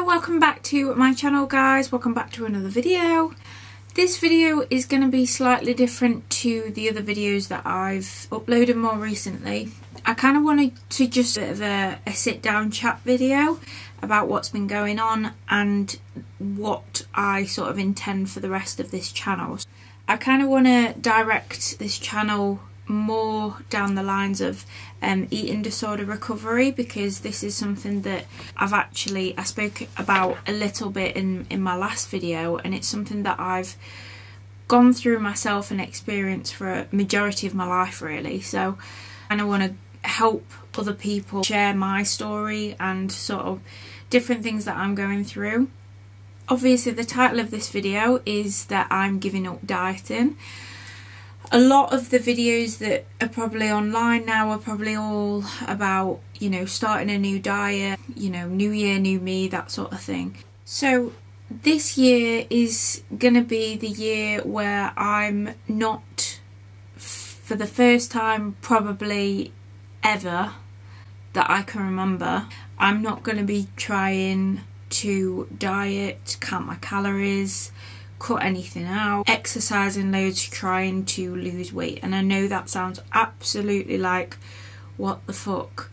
Hello, welcome back to my channel guys, welcome back to another video. This video is going to be slightly different to the other videos that I've uploaded more recently. I kind of wanted to just a bit of a sit down chat video about what's been going on and what I sort of intend for the rest of this channel. I kind of want to direct this channel more down the lines of eating disorder recovery, because this is something that I spoke about a little bit in my last video, and it's something that I've gone through myself and experienced for a majority of my life really. So I want to help other people share my story and sort of different things that I'm going through. Obviously the title of this video is that I'm giving up dieting. A lot of the videos that are probably online now are probably all about, you know, starting a new diet, you know, new year, new me, that sort of thing. So this year is going to be the year where I'm not, for the first time probably ever that I can remember, I'm not going to be trying to diet, count my calories, cut anything out, exercising loads, trying to lose weight. And I know that sounds absolutely like what the fuck,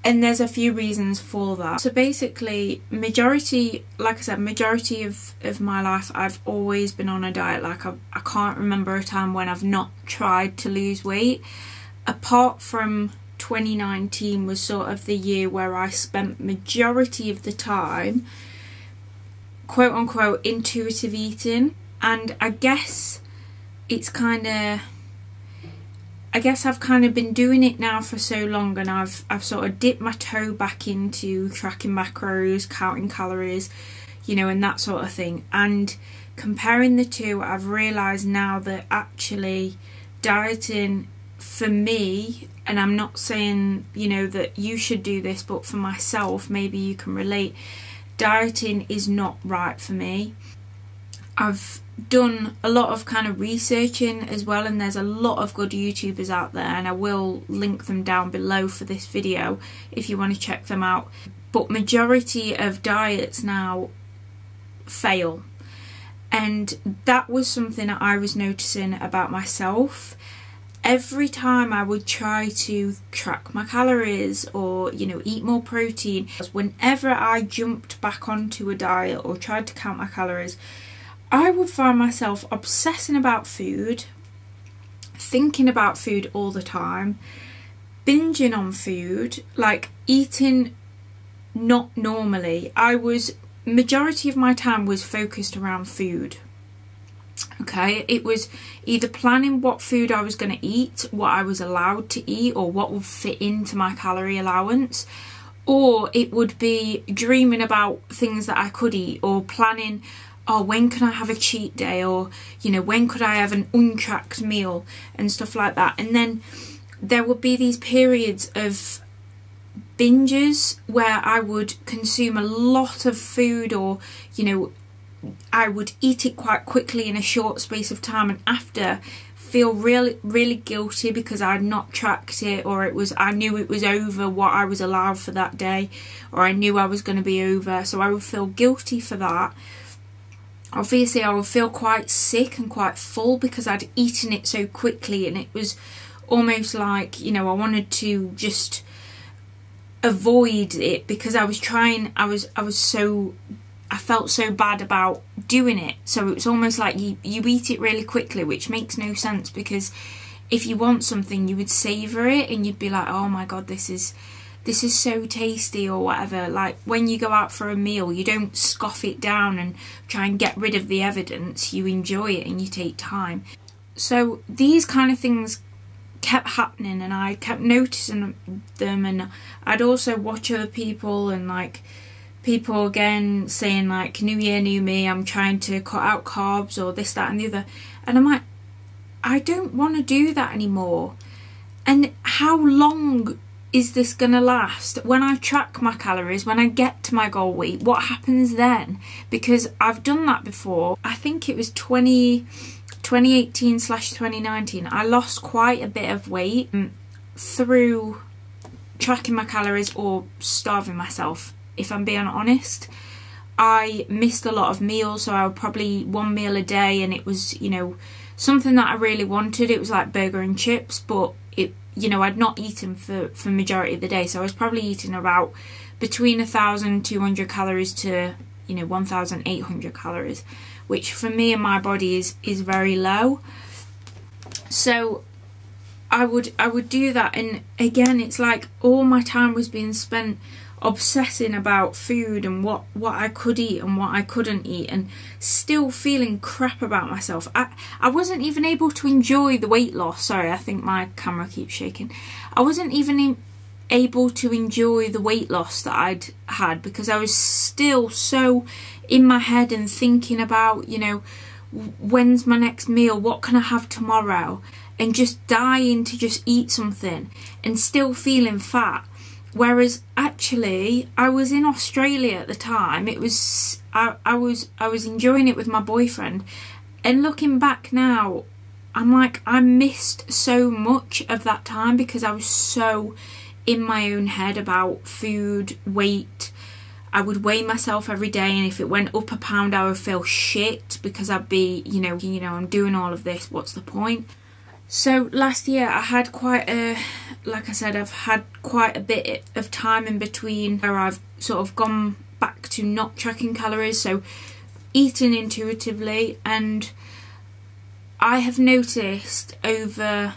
and there's a few reasons for that. So basically majority of my life I've always been on a diet. Like I can't remember a time when I've not tried to lose weight, apart from 2019 was sort of the year where I spent majority of the time quote unquote intuitive eating. And I guess I've kind of been doing it now for so long, and I've sort of dipped my toe back into tracking macros, counting calories, you know, and that sort of thing. And comparing the two, I've realised now that actually dieting for me, and I'm not saying, you know, that you should do this, but for myself, maybe you can relate, dieting is not right for me. I've done a lot of kind of researching as well, and there's a lot of good YouTubers out there, and I will link them down below for this video if you want to check them out. But majority of diets now fail, and that was something that I was noticing about myself. Every time I would try to track my calories or, you know, eat more protein, whenever I jumped back onto a diet or tried to count my calories, I would find myself obsessing about food, thinking about food all the time, binging on food, like eating not normally. Majority of my time was focused around food. Okay, it was either planning what food I was going to eat, what I was allowed to eat, or what would fit into my calorie allowance, or it would be dreaming about things that I could eat, or planning, oh, when can I have a cheat day, or, you know, when could I have an untracked meal and stuff like that. And then there would be these periods of binges where I would consume a lot of food, or, you know, I would eat it quite quickly in a short space of time, and after feel really guilty because I'd not tracked it, or I knew it was over what I was allowed for that day, or I knew I was going to be over, so I would feel guilty for that. Obviously I would feel quite sick and quite full because I'd eaten it so quickly, and it was almost like, you know, I wanted to just avoid it because I felt so bad about doing it. So it was almost like you eat it really quickly, which makes no sense, because if you want something you would savour it and you'd be like, oh my god, this is so tasty, or whatever. Like when you go out for a meal, you don't scoff it down and try and get rid of the evidence, you enjoy it and you take time. So these kind of things kept happening, and I kept noticing them, and I'd also watch other people, and like people again saying like, new year, new me, I'm trying to cut out carbs or this, that and the other, and I'm like, I don't want to do that anymore. And how long is this gonna last? When I track my calories, when I get to my goal weight, what happens then? Because I've done that before. I think it was 2018/2019 I lost quite a bit of weight through tracking my calories or starving myself, if I'm being honest. I missed a lot of meals, so I would probably eat one meal a day, and it was, you know, something that I really wanted. It was like burger and chips, but it, you know, I'd not eaten for majority of the day, so I was probably eating about between 1,200 calories to, you know, 1,800 calories, which for me and my body is very low. So I would do that, and again, it's like all my time was being spent obsessing about food and what I could eat and what I couldn't eat, and still feeling crap about myself. I wasn't even able to enjoy the weight loss. Sorry, I think my camera keeps shaking. I wasn't even able to enjoy the weight loss that I'd had, because I was still so in my head and thinking about, you know, when's my next meal, what can I have tomorrow, and just dying to just eat something and still feeling fat. Whereas actually I was in Australia at the time. It was I was enjoying it with my boyfriend, and looking back now, I'm like, I missed so much of that time because I was so in my own head about food, weight. I would weigh myself every day, and if it went up a pound I would feel shit because I'd be, you know, I'm doing all of this, what's the point? So last year I had quite a, like I said, I've had quite a bit of time in between where I've sort of gone back to not tracking calories, so eating intuitively, and I have noticed over,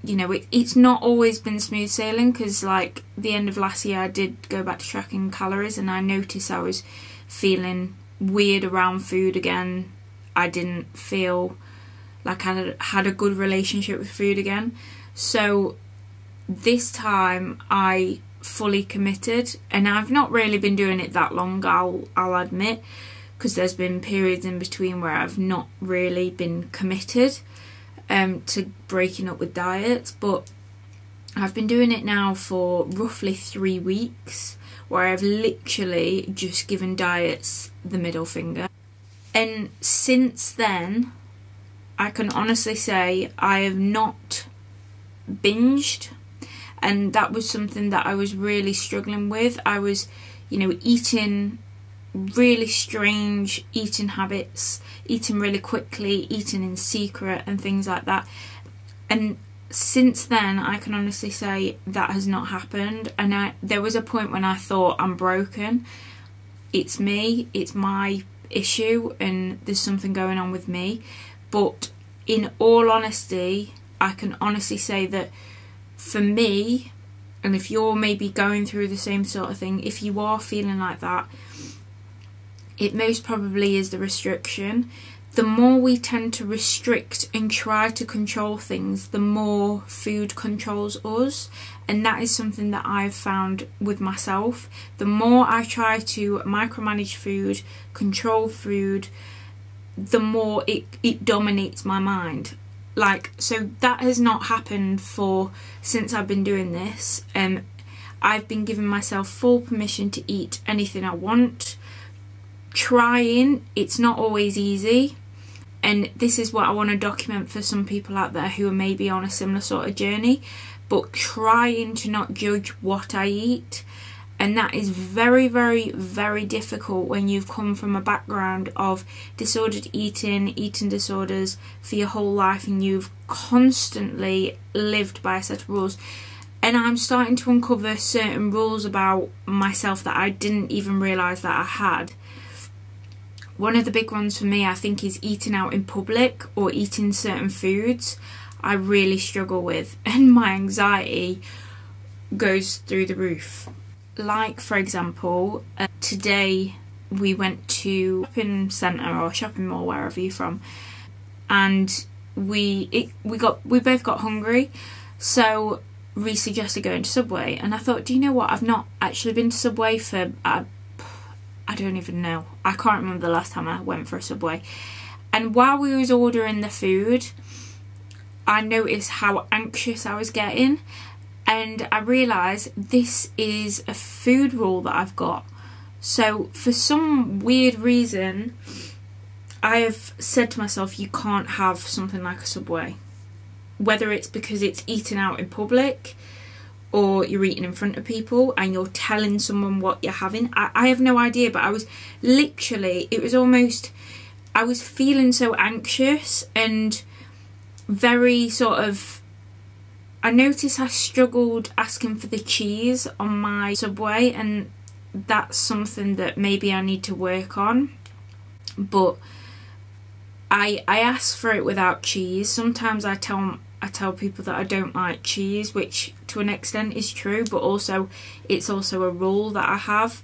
you know, it's not always been smooth sailing, because like the end of last year I did go back to tracking calories, and I noticed I was feeling weird around food again. I didn't feel like I had a good relationship with food again. So this time I fully committed, and I've not really been doing it that long, I'll admit, because there's been periods in between where I've not really been committed to breaking up with diets, but I've been doing it now for roughly 3 weeks, where I've literally just given diets the middle finger. And since then, I can honestly say I have not binged, and that was something that I was really struggling with. I was, you know, eating really strange eating habits, eating really quickly, eating in secret and things like that. And since then, I can honestly say that has not happened. And there was a point when I thought, I'm broken. It's me, it's my issue, and there's something going on with me. But in all honesty, I can honestly say that for me, and if you're maybe going through the same sort of thing, if you are feeling like that, it most probably is the restriction. The more we tend to restrict and try to control things, the more food controls us. And that is something that I've found with myself. The more I try to micromanage food, control food, the more it dominates my mind. Like, so that has not happened since I've been doing this. I've been giving myself full permission to eat anything I want. Trying, it's not always easy, and this is what I want to document for some people out there who are maybe on a similar sort of journey, but trying to not judge what I eat. And that is very, very, very difficult when you've come from a background of disordered eating disorders for your whole life, and you've constantly lived by a set of rules. And I'm starting to uncover certain rules about myself that I didn't even realise that I had. One of the big ones for me, I think, is eating out in public or eating certain foods. I really struggle with, and my anxiety goes through the roof. Like, for example, today we went to a shopping centre or shopping mall, wherever you're from, and we both got hungry, so Reece suggested going to Subway, and I thought, do you know what, I've not actually been to Subway for I don't even know. I can't remember the last time I went for a Subway. And while we was ordering the food, I noticed how anxious I was getting, and I realised this is a food rule that I've got. So for some weird reason, I have said to myself, you can't have something like a Subway. Whether it's because it's eaten out in public, or you're eating in front of people and you're telling someone what you're having. I have no idea, but I was literally, it was almost, I was feeling so anxious and very sort of, I noticed I struggled asking for the cheese on my Subway, and that's something that maybe I need to work on. But I ask for it without cheese. Sometimes I tell people that I don't like cheese, which to an extent is true, but also it's also a rule that I have,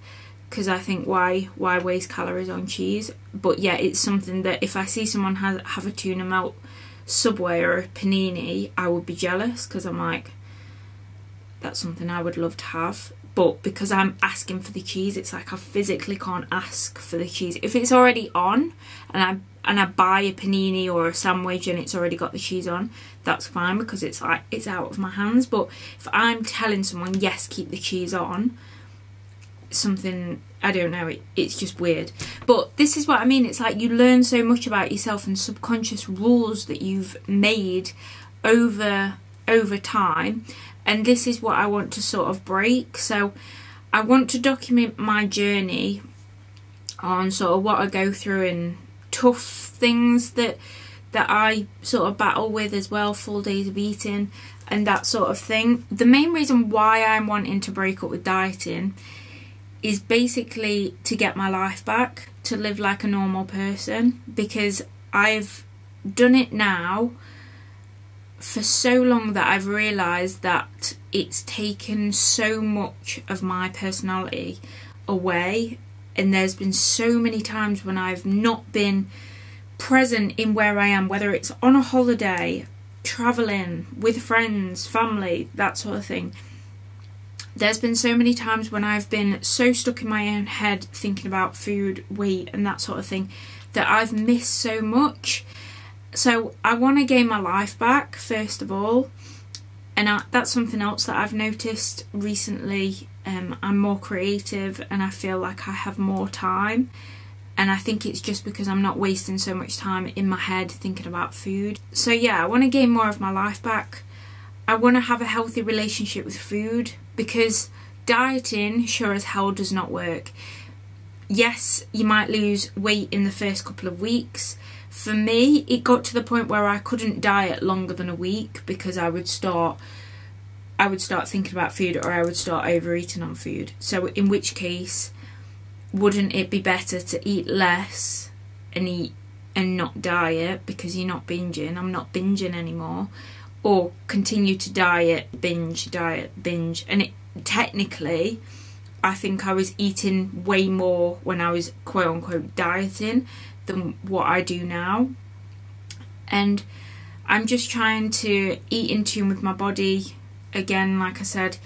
because I think why waste calories on cheese. But yeah, it's something that if I see someone have a tuna melt Subway or a panini, I would be jealous, because I'm like, that's something I would love to have. But because I'm asking for the cheese, it's like I physically can't ask for the cheese. If it's already on and I buy a panini or a sandwich and it's already got the cheese on, that's fine, because it's like it's out of my hands. But if I'm telling someone, yes, keep the cheese on, something, I don't know, it's just weird. But this is what I mean. It's like you learn so much about yourself and subconscious rules that you've made over time, and this is what I want to sort of break. So I want to document my journey on sort of what I go through and tough things that I sort of battle with as well, full days of eating and that sort of thing. The main reason why I'm wanting to break up with dieting is basically to get my life back, to live like a normal person, because I've done it now for so long that I've realised that it's taken so much of my personality away, and there's been so many times when I've not been present in where I am, whether it's on a holiday, travelling with friends, family, that sort of thing. There's been so many times when I've been so stuck in my own head thinking about food, weight and that sort of thing, that I've missed so much. So I want to gain my life back first of all, and that's something else that I've noticed recently. I'm more creative and I feel like I have more time, and I think it's just because I'm not wasting so much time in my head thinking about food. So yeah, I want to gain more of my life back. I want to have a healthy relationship with food, because dieting sure as hell does not work. Yes, you might lose weight in the first couple of weeks. For me, it got to the point where I couldn't diet longer than a week, because I would start thinking about food, or I would start overeating on food. So in which case, wouldn't it be better to eat less and eat and not diet, because you're not binging? I'm not binging anymore. Or continue to diet, binge. And technically, I think I was eating way more when I was quote unquote dieting than what I do now. And I'm just trying to eat in tune with my body. Again, like I said,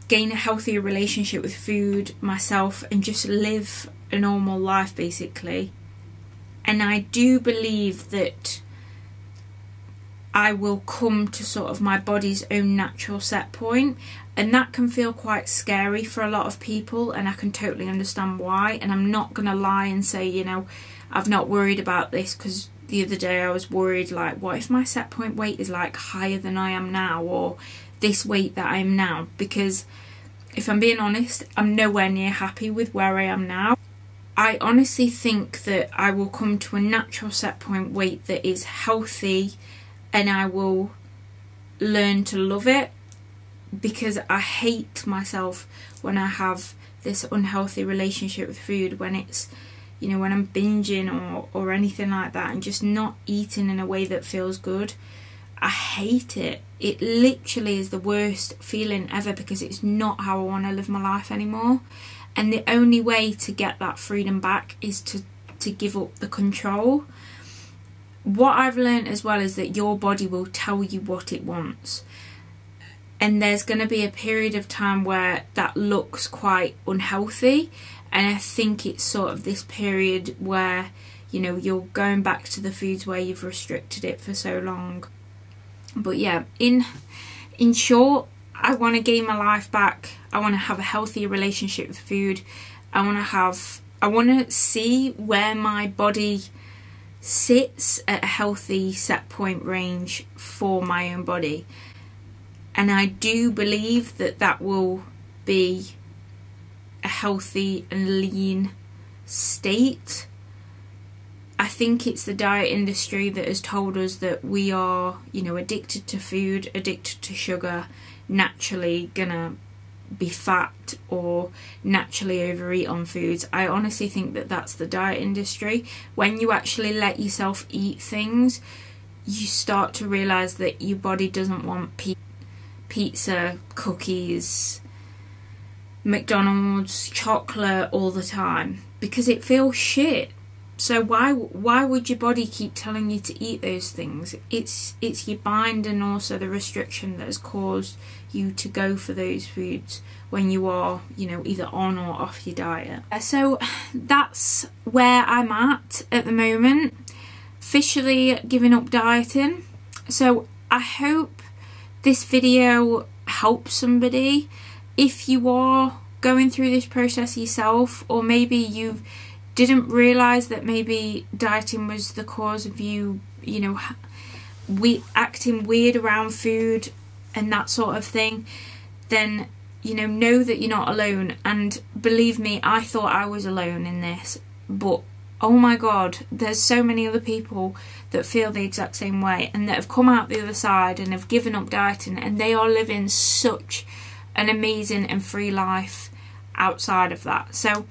gain a healthier relationship with food, myself, and just live a normal life basically. And I do believe that I will come to sort of my body's own natural set point, and that can feel quite scary for a lot of people, and I can totally understand why. And I'm not gonna lie and say, you know, I've not worried about this, because the other day I was worried, like, what if my set point weight is like higher than I am now, or this weight that I am now? Because if I'm being honest, I'm nowhere near happy with where I am now. I honestly think that I will come to a natural set point weight that is healthy, and I will learn to love it, because I hate myself when I have this unhealthy relationship with food, when it's, you know, when I'm binging or anything like that, and just not eating in a way that feels good. I hate it. It literally is the worst feeling ever, because it's not how I want to live my life anymore. And the only way to get that freedom back is to give up the control. What I've learned as well is that your body will tell you what it wants, and there's going to be a period of time where that looks quite unhealthy, and I think it's sort of this period where, you know, you're going back to the foods where you've restricted it for so long. But yeah, in short, I want to gain my life back. I want to have a healthier relationship with food. I want to see where my body sits at a healthy set point range for my own body. and I do believe that that will be a healthy and lean state. I think it's the diet industry that has told us that we are, you know, addicted to food, addicted to sugar, naturally gonna be fat or naturally overeat on foods. I honestly think that that's the diet industry. When you actually let yourself eat things, you start to realise that your body doesn't want pizza, cookies, McDonald's, chocolate all the time, because it feels shit. So why would your body keep telling you to eat those things? It's your mind and also the restriction that has caused you to go for those foods when you are, you know, either on or off your diet. So that's where I'm at the moment, officially giving up dieting. So I hope this video helps somebody. If you are going through this process yourself, or maybe you didn't realise that maybe dieting was the cause of you, you know, acting weird around food and that sort of thing, then, you know that you're not alone. And believe me, I thought I was alone in this, but oh my god, there's so many other people that feel the exact same way and that have come out the other side and have given up dieting, and they are living such an amazing and free life outside of that. So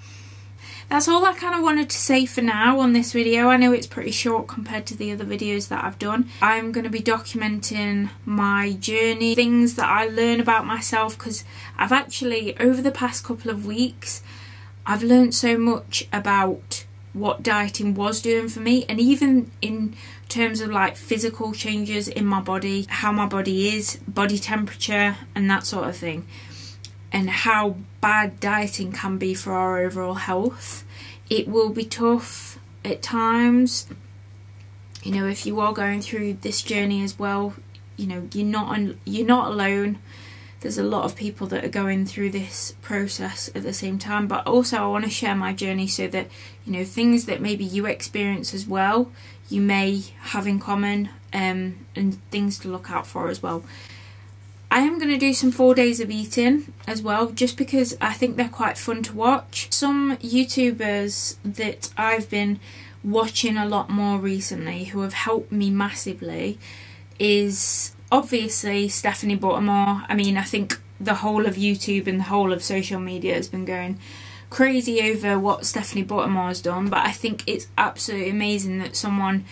that's all I kind of wanted to say for now on this video. I know it's pretty short compared to the other videos that I've done. I'm going to be documenting my journey, things that I learn about myself, because I've actually, over the past couple of weeks, I've learned so much about what dieting was doing for me, and even in terms of like physical changes in my body, how my body is, body temperature and that sort of thing, and how bad dieting can be for our overall health. It will be tough at times, you know, if you are going through this journey as well. You know, you're not alone. There's a lot of people that are going through this process at the same time, but also I want to share my journey so that, you know, things that maybe you experience as well, you may have in common, and things to look out for as well. I am going to do some 4 days of eating as well, just because I think they're quite fun to watch. Some YouTubers that I've been watching a lot more recently who have helped me massively is obviously Stephanie Buttermore. I mean, I think the whole of YouTube and the whole of social media has been going crazy over what Stephanie Buttermore has done, but I think it's absolutely amazing that someone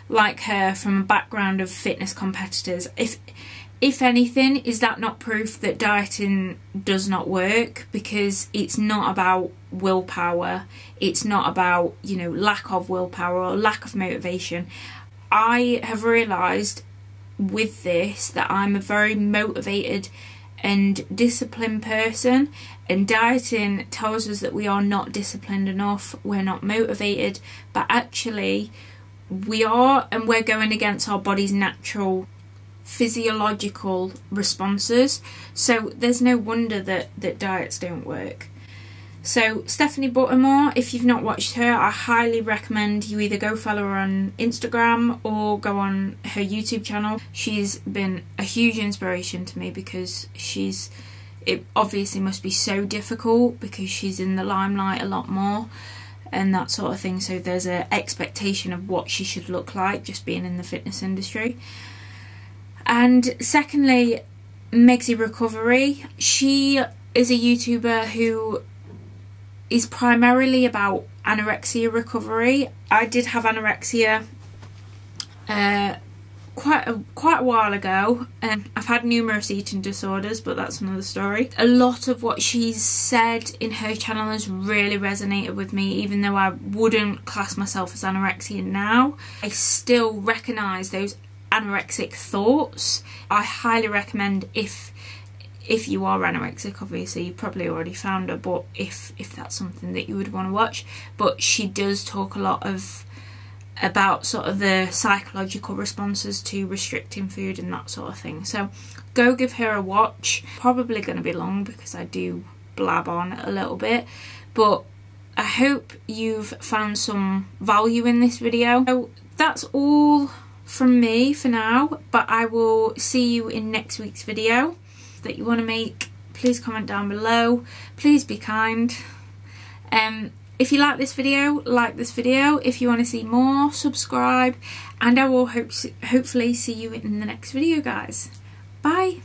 like her, from a background of fitness competitors, if anything, is that not proof that dieting does not work? Because it's not about willpower, it's not about, you know, lack of willpower or lack of motivation. I have realised with this that I'm a very motivated and disciplined person, and dieting tells us that we are not disciplined enough, we're not motivated, but actually we are, and we're going against our body's natural physiological responses. So there's no wonder that diets don't work. So Stephanie Buttermore, if you've not watched her, I highly recommend you either go follow her on Instagram or go on her YouTube channel. She's been a huge inspiration to me, because it obviously must be so difficult because she's in the limelight a lot more and that sort of thing, so there's an expectation of what she should look like just being in the fitness industry. And secondly, Megsy Recovery. She is a YouTuber who is primarily about anorexia recovery. I did have anorexia quite a while ago, and I've had numerous eating disorders, but that's another story. A lot of what she's said in her channel has really resonated with me, even though I wouldn't class myself as anorexic now. I still recognise those anorexic thoughts. I highly recommend, if you are anorexic, obviously you've probably already found her, but if that's something that you would want to watch. But she does talk a lot about sort of the psychological responses to restricting food and that sort of thing, so go give her a watch. Probably going to be long because I do blab on a little bit, but I hope you've found some value in this video. So that's all from me for now, but I will see you in next week's video. that you want to make, please comment down below. Please be kind. If you like this video, like this video. If you want to see more, subscribe, and I will hopefully see you in the next video, guys. Bye.